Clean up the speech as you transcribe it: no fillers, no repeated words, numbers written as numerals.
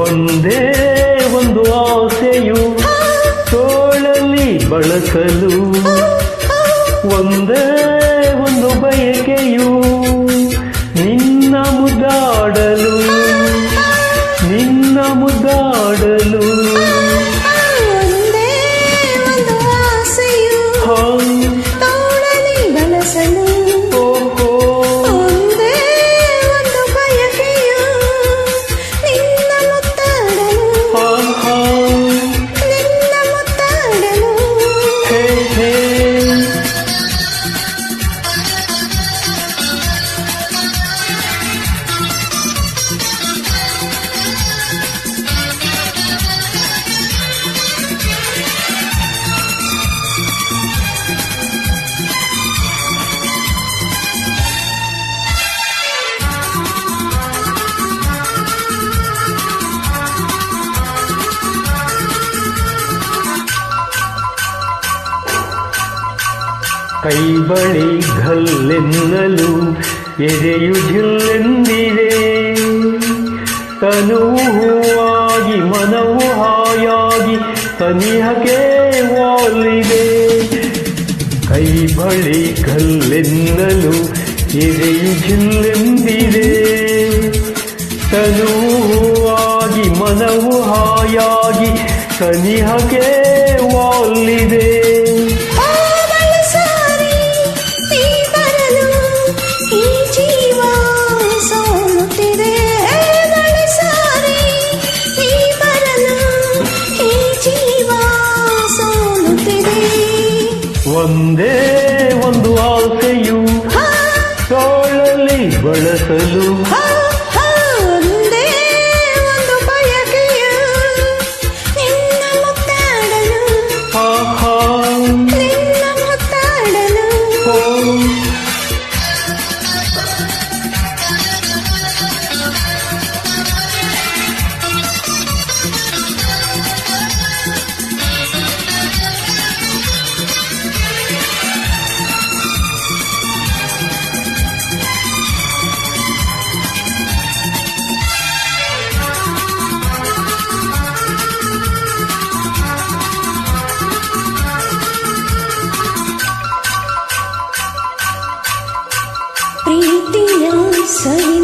ಒಂದೇ ಒಂದು ಆಸೆಯು ತೋಳಲಿ ಬಳಸಲು, ಒಂದೇ ಒಂದು ಬಯಕೆಯು ನಿನ್ನ ಮುದ್ದಾಡಲು, ನಿನ್ನ ಮುದ್ದಾಡಲು. ಒಂದೇ ಒಂದು ಆಸೆಯು ತೋಳಲಿ ಬಳಸಲು, ಒಂದೇ ಒಂದು ಬಯಕೆಯು ನಿನ್ನ ಮುತ್ತಾಡಲು, ನಿನ್ನ ಮುತ್ತಾಡಲು. ಕೈ ಬಳಿ ಘಲ್ಲೆನ್ನಲು ಎದೆಯು ಜಿಲ್ಲೆಂದಿದೆ, ತನುವು ಹೂವಾಗಿ ಮನವು ಹಾಯಾಗಿ ಸನಿಹಕ್ಕೆ ವಾಲಿದೆ. ಕೈ ಬಳಿ ಘಲ್ಲೆನ್ನಲು ಎದೆಯು ಜಿಲ್ಲೆಂದಿದೆ, ತನುವು ಹೂವಾಗಿ ಮನವು ಹಾಯಾಗಿ ಸನಿಹಕ್ಕೆ ವಾಲಿದೆ. ಒಂದೇ ಒಂದು ಆಸೆಯು ತೋಳಲಿ ಬಳಸಲು, ಒಂದೇ ಒಂದು ಬಯಕೆಯು ನಿನ್ನ ಮುತ್ತಾಡಲು, ನಿನ್ನ ಮುತ್ತಾಡಲು. ಪ್ರೀತಿಯ ಸವಿ